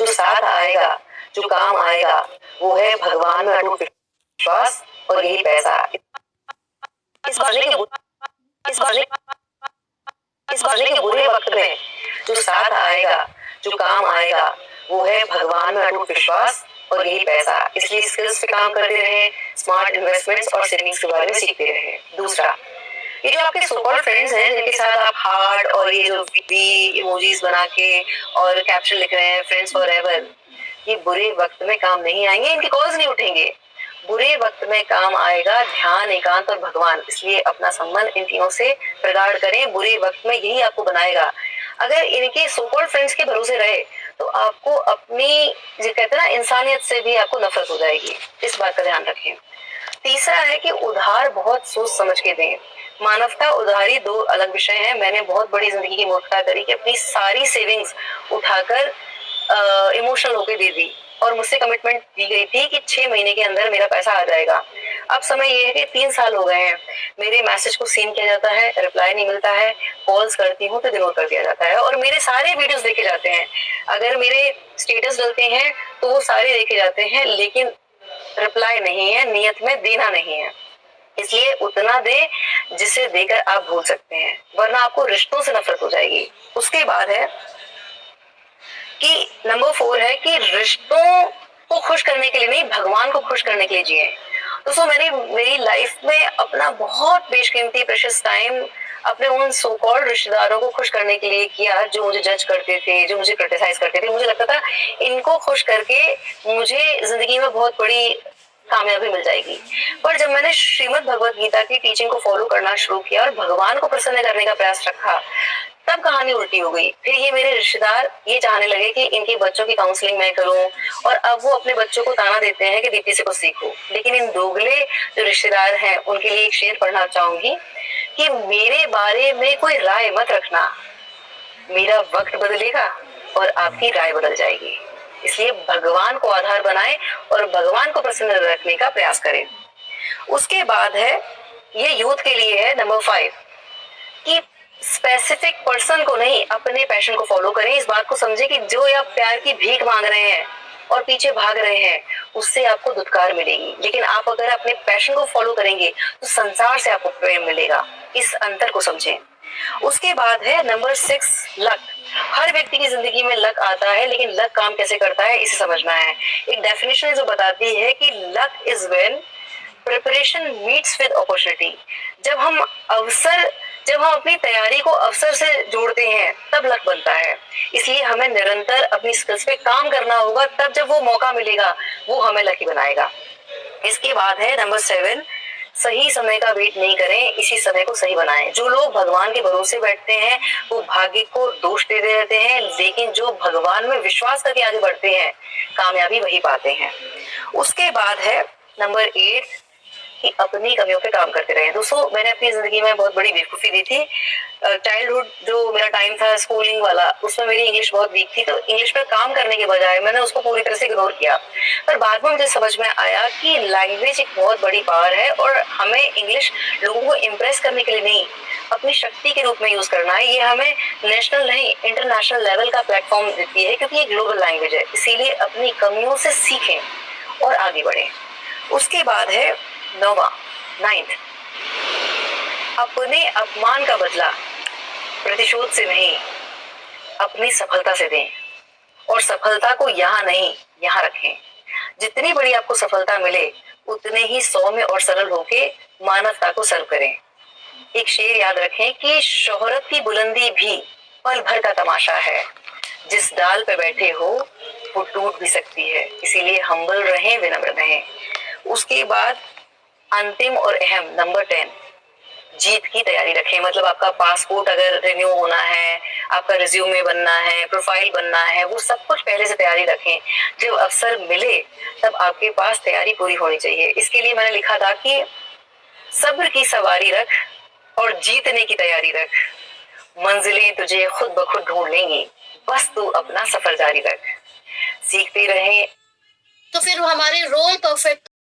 जो साथ आएगा, जो काम आएगा, वो है भगवान में अटूट विश्वास और यही पैसा। इस भरने के इस भरने इस भरने के बुरे वक्त में जो साथ आएगा, जो काम आएगा, वो है भगवान में अटूट विश्वास और यही पैसा। इसलिए स्किल्स पे काम करते रहे, स्मार्ट इन्वेस्टमेंट्स और सेविंग्स के बारे में सीखते रहे। दूसरा, ये जो आपके सो कॉल्ड फ्रेंड्स हैं जिनके साथ आप हार्ट और ये जो वी इमोजीज बना के और कैप्शन लिख रहे हैं फ्रेंड्स फॉरएवर, ये बुरे वक्त में काम नहीं आएंगे, इनकी कॉल्स नहीं उठेंगे। बुरे वक्त में काम आएगा ध्यान, एकांत और भगवान। इसलिए अपना संबंध इन तीनों से प्रगाढ़ करें, बुरे वक्त में यही आपको बनाएगा। अगर इनके सो कॉल्ड फ्रेंड्स के भरोसे रहे तो आपको अपनी जो कहते हैं ना इंसानियत से भी आपको नफरत हो जाएगी। इस बात का ध्यान रखें। तीसरा है कि उधार बहुत सोच समझ के दें। मानवता उधारी दो अलग विषय हैं। मैंने बहुत बड़ी जिंदगी की मूर्खता करी कि अपनी सारी सेविंग्स उठाकर इमोशनल होके दे दी और मुझसे कमिटमेंट दी गई थी कि 6 महीने के अंदर मेरा पैसा आ जाएगा। अब समय ये है कि 3 साल हो गए हैं, मेरे मैसेज को सीन किया जाता है, रिप्लाई नहीं मिलता है, कॉल्स करती हूँ तो इग्नोर कर दिया जाता है और मेरे सारे वीडियोस देखे जाते हैं। अगर मेरे स्टेटस डलते हैं तो वो सारे देखे जाते हैं, लेकिन रिप्लाई नहीं है, नियत में देना नहीं है। इसलिए उतना दे जिसे देकर आप भूल सकते हैं, वरना आपको रिश्तों से नफरत हो जाएगी। उसके बाद है कि नंबर 4 है कि रिश्तों को खुश करने के लिए नहीं, भगवान को खुश करने के लिए जिए। दोस्तों, मैंने मेरी लाइफ में अपना बहुत बेशकीमती प्रेशियस टाइम अपने उन सो कॉल्ड रिश्तेदारों को खुश करने के लिए किया जो मुझे जज करते थे, जो मुझे क्रिटिसाइज करते थे। मुझे लगता था इनको खुश करके मुझे जिंदगी में बहुत बड़ी कामयाबी मिल जाएगी। पर जब मैंने श्रीमद् भगवत गीता की टीचिंग को फॉलो करना शुरू किया और भगवान को प्रसन्न करने का प्रयास रखा, तब कहानी उल्टी हो गई। फिर ये मेरे रिश्तेदार ये चाहने लगे कि इनके बच्चों की काउंसलिंग मैं करूं और अब वो अपने बच्चों को ताना देते हैं कि दीप्ति से कुछ सीखो। लेकिन इन दोगले जो रिश्तेदार हैं उनके लिए एक शेर पढ़ना चाहूंगी कि मेरे बारे में कोई राय मत रखना, मेरा वक्त बदलेगा और आपकी राय बदल जाएगी। इसलिए भगवान को आधार बनाएं और भगवान को प्रसन्न रखने का प्रयास करें। उसके बाद है, ये यूथ के लिए है नंबर 5 कि स्पेसिफिक पर्सन को नहीं, अपने पैशन को फॉलो करें। इस बात को समझे कि जो आप प्यार की भीख मांग रहे हैं और पीछे भाग रहे हैं, उससे आपको धुतकार मिलेगी। लेकिन आप अगर अपने पैशन को फॉलो करेंगे तो संसार से आपको प्रेम मिलेगा। इस अंतर को समझें। उसके बाद है नंबर 6 लक। हर व्यक्ति की जिंदगी में लक आता है, लेकिन लक काम कैसे करता है इसे समझना है। एक डेफिनेशन है जो बताती है कि luck is when preparation meets with opportunity. जब हम अपनी तैयारी को अवसर से जोड़ते हैं तब लक बनता है। इसलिए हमें निरंतर अपनी स्किल्स पे काम करना होगा, तब जब वो मौका मिलेगा वो हमें लकी बनाएगा। इसके बाद है नंबर 7, सही समय का वेट नहीं करें, इसी समय को सही बनाएं। जो लोग भगवान के भरोसे बैठते हैं वो भाग्य को दोष देते रहते हैं, लेकिन जो भगवान में विश्वास करके आगे बढ़ते हैं कामयाबी वही पाते हैं। उसके बाद है नंबर 8 कि अपनी कमियों पे काम करते रहे। दोस्तों, मैंने अपनी जिंदगी में बहुत बड़ी बेवकूफ़ी दी थी। चाइल्डहुड जो मेरा टाइम था स्कूलिंग वाला, उसमें मेरी इंग्लिश बहुत वीक थी, तो इंग्लिश पर काम करने के बजाय मैंने उसको पूरी तरह से इग्नोर किया। पर बाद में मुझे समझ में आया कि लैंग्वेज एक बहुत बड़ी पावर है और हमें इंग्लिश लोगों को इम्प्रेस करने के लिए नहीं, अपनी शक्ति के रूप में यूज करना है। ये हमें नेशनल नहीं इंटरनेशनल लेवल का प्लेटफॉर्म देती है, क्योंकि ये ग्लोबल लैंग्वेज है। इसीलिए अपनी कमियों से सीखें और आगे बढ़ें। उसके बाद है 9th, अपने अपमान का बदला प्रतिशोध से नहीं, अपनी सफलता से दें और सफलता को यहाँ नहीं यहाँ रखें। जितनी बड़ी आपको सफलता मिले उतने ही सौम्य और सरल होके मानवता को सर्व करें। एक शेर याद रखें कि शोहरत की बुलंदी भी पल भर का तमाशा है, जिस डाल पे बैठे हो वो टूट भी सकती है। इसीलिए हम्बल रहें, विनम्र रहें। उसके बाद अंतिम और अहम नंबर 10, जीत की तैयारी रखें। मतलब आपका पासपोर्ट अगर रिन्यू होना है, आपका रिज्यूमे बनना है, प्रोफाइल बनना है, वो सब कुछ पहले से तैयारी रखें। जब अवसर मिले तब आपके पास तैयारी पूरी होनी चाहिए। इसके लिए मैंने लिखा था कि सब्र की सवारी रख और जीतने की तैयारी रख, मंजिलें तुझे खुद ब खुद ढूंढ लेंगी, बस तू अपना सफर जारी रख। सीखते रहें। तो फिर हमारे रोल परफेक्ट